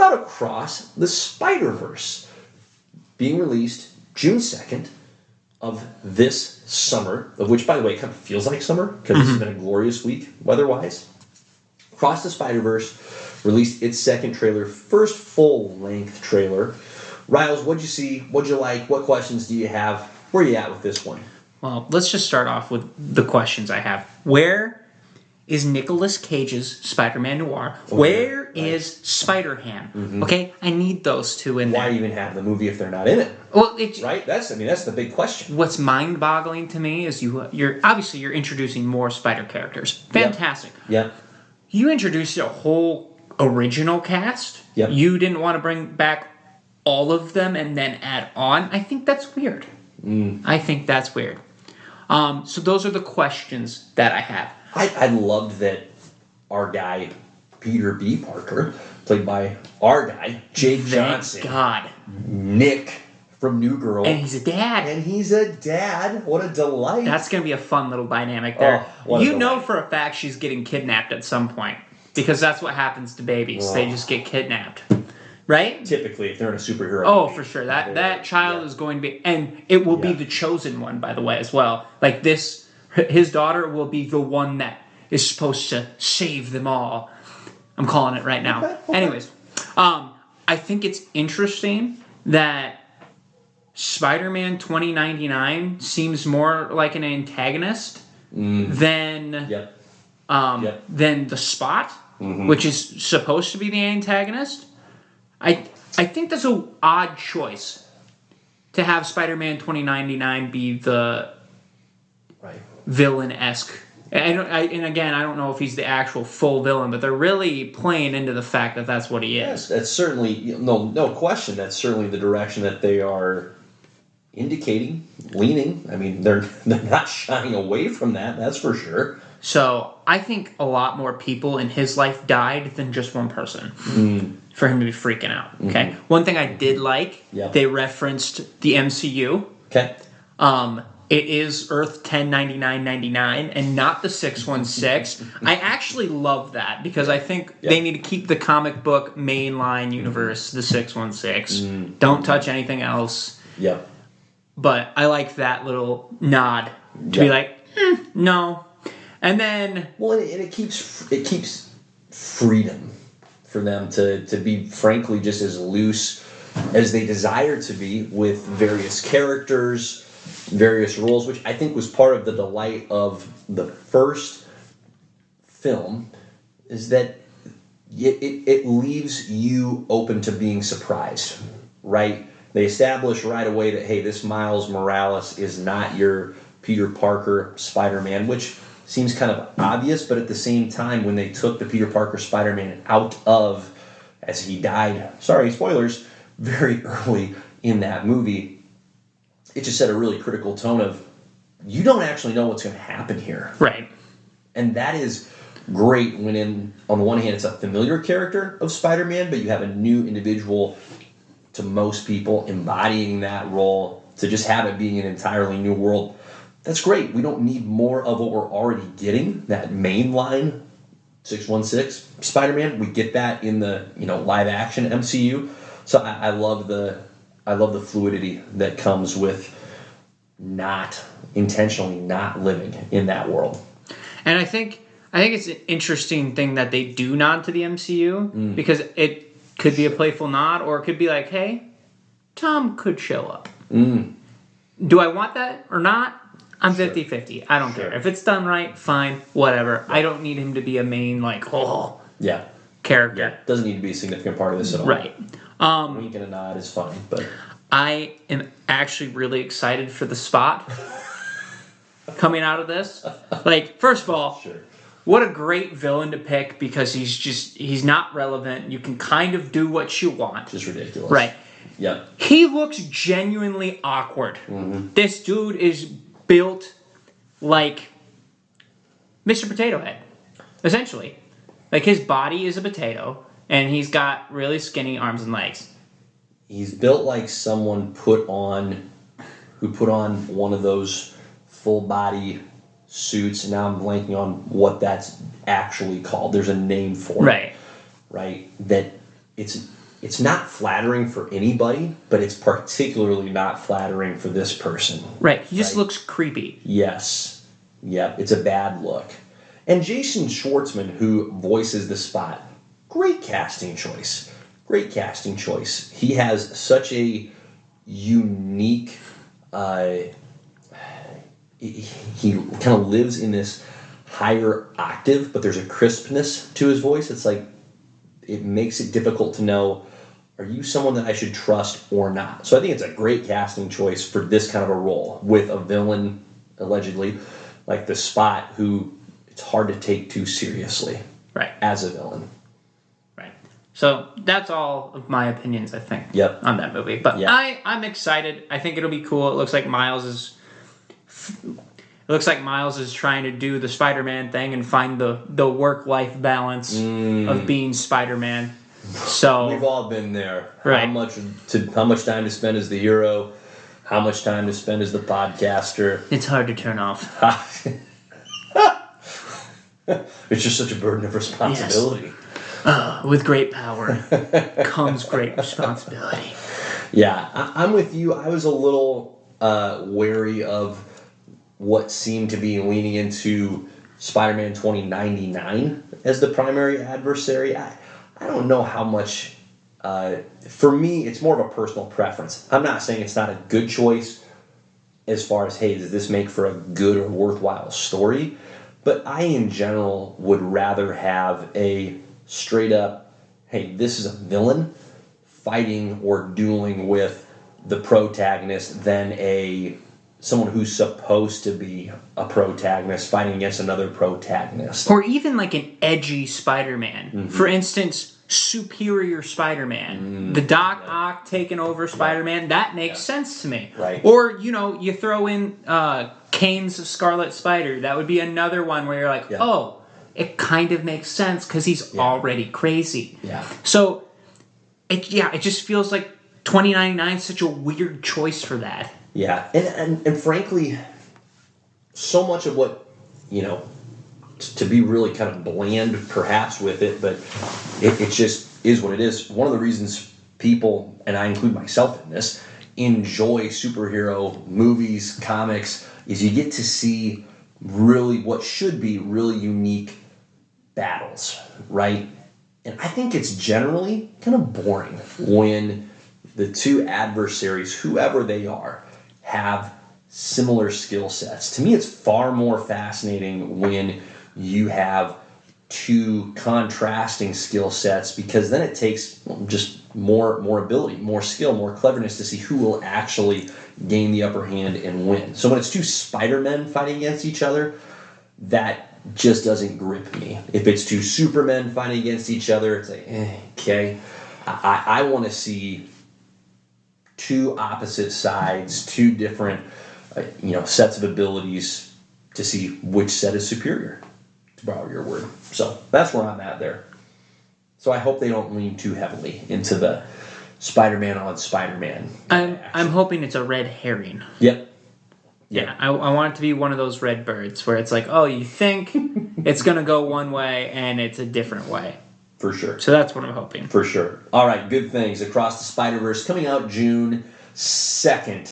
about Across the Spiderverse being released June 2nd of this summer, of which, by the way, it kind of feels like summer because this has been a glorious week weather-wise. Across the Spiderverse released its second trailer, first full-length trailer. Riles, what'd you see? What'd you like? What questions do you have? Where are you at with this one? Well, let's just start off with the questions I have. Where is Nicolas Cage's Spider-Man Noir? Where is Spider-Ham? Okay, I need those two in there. Why even have the movie if they're not in it? Well, right? That's the big question. What's mind-boggling to me is you're obviously introducing more Spider characters. Fantastic. Yep. You introduced a whole original cast. Yep. You didn't want to bring back all of them and then add on. I think that's weird. I think that's weird. So those are the questions that I have. I loved that our guy, Peter B. Parker, played by our guy, Jake Johnson. Thank God. Nick from New Girl. And he's a dad. What a delight. That's going to be a fun little dynamic there. You know for a fact she's getting kidnapped at some point. Because that's what happens to babies. They just get kidnapped. Right? Typically, if they're in a superhero movie. For sure. That child is going to be... And it will be the chosen one, by the way, as well. Like this... His daughter will be the one that is supposed to save them all. I'm calling it right now. Okay. Anyways, I think it's interesting that Spider-Man 2099 seems more like an antagonist than the Spot, which is supposed to be the antagonist. I think that's an odd choice to have Spider-Man 2099 be the villain-esque. And again, I don't know if he's the actual full villain, but they're really playing into the fact that that's what he is. Yes, that's certainly, no question, that's certainly the direction that they are indicating, leaning. I mean, they're not shying away from that's for sure. So I think a lot more people in his life died than just one person for him to be freaking out. Okay, one thing I did like, they referenced the MCU. Okay. It is Earth 109999 and not the 616. I actually love that because I think they need to keep the comic book mainline universe the 616. Don't touch anything else. Yeah. But I like that little nod to be like, no. And then... Well, and it keeps freedom for them to be, frankly, just as loose as they desire to be with various characters, various roles, which I think was part of the delight of the first film, is that it leaves you open to being surprised, right? They establish right away that, hey, this Miles Morales is not your Peter Parker Spider-Man, which seems kind of obvious, but at the same time, when they took the Peter Parker Spider-Man out of, as he died, sorry, spoilers, very early in that movie, it just set a really critical tone of, you don't actually know what's going to happen here. Right. And that is great when on the one hand, it's a familiar character of Spider-Man, but you have a new individual, to most people, embodying that role, to just have it being an entirely new world. That's great. We don't need more of what we're already getting, that mainline 616 Spider-Man. We get that in the live action MCU. So I love the fluidity that comes with not intentionally not living in that world. And I think it's an interesting thing that they do nod to the MCU because it could be a playful nod, or it could be like, hey, Tom could show up. Do I want that or not? I'm 50-50. I don't care. If it's done right, fine, whatever. I don't need him to be a main, character. Yeah, doesn't need to be a significant part of this at all. Right. Wink and a nod is fine, but... I am actually really excited for the Spot coming out of this. First of all, what a great villain to pick because he's not relevant. You can kind of do what you want. Just ridiculous. Right. Yep. He looks genuinely awkward. This dude is built like Mr. Potato Head, essentially. Like, his body is a potato, and he's got really skinny arms and legs. He's built like someone who put on one of those full body suits. Now I'm blanking on what that's actually called. There's a name for it. Right. Right. That it's it's not flattering for anybody, but it's particularly not flattering for this person. Right. He just looks creepy. Yes. Yep. It's a bad look. And Jason Schwartzman, who voices the Spot, great casting choice. Great casting choice. He has such a unique. He kind of lives in this higher octave, but there's a crispness to his voice. It's like it makes it difficult to know, are you someone that I should trust or not? So I think it's a great casting choice for this kind of a role with a villain, allegedly, like the Spot, who it's hard to take too seriously as a villain. Right. So that's all of my opinions, I think, on that movie. But I'm excited. I think it'll be cool. It looks like Miles is trying to do the Spider-Man thing and find the work-life balance of being Spider-Man. So we've all been there. Right. How much time to spend as the hero? How much time to spend as the podcaster? It's hard to turn off. It's just such a burden of responsibility. Yes. With great power comes great responsibility. Yeah, I'm with you. I was a little wary of what seemed to be leaning into Spider-Man 2099 as the primary adversary. I don't know how much. For me, it's more of a personal preference. I'm not saying it's not a good choice as far as, hey, does this make for a good or worthwhile story? But I, in general, would rather have a straight up, hey, this is a villain fighting or dueling with the protagonist than someone who's supposed to be a protagonist fighting against another protagonist. Or even like an edgy Spider-Man. Mm-hmm. For instance, Superior Spider-Man. The Doc Ock taking over Spider-Man. That makes sense to me. Right. Or, you throw in Kane's Scarlet Spider. That would be another one where you're like, oh, it kind of makes sense because he's already crazy. Yeah. So, it just feels like 2099 is such a weird choice for that. Yeah, and frankly, so much of what, to be really kind of bland perhaps with it, but it just is what it is. One of the reasons people, and I include myself in this, enjoy superhero movies, comics, is you get to see really what should be really unique battles, right? And I think it's generally kind of boring when the two adversaries, whoever they are, have similar skill sets. To me, it's far more fascinating when you have two contrasting skill sets, because then it takes just more ability, more skill, more cleverness to see who will actually gain the upper hand and win. So when it's two Spider-Men fighting against each other, that just doesn't grip me. If it's two Supermen fighting against each other, it's like, okay. I want to see two opposite sides, two different sets of abilities to see which set is superior, to borrow your word. So that's where I'm at there. So I hope they don't lean too heavily into the Spider-Man on Spider-Man. I'm hoping it's a red herring. Yep. Yeah, I want it to be one of those red birds where it's like, oh, you think it's going to go one way and it's a different way. For sure. So that's what I'm hoping. For sure. All right, good things. Across the Spiderverse coming out June 2nd.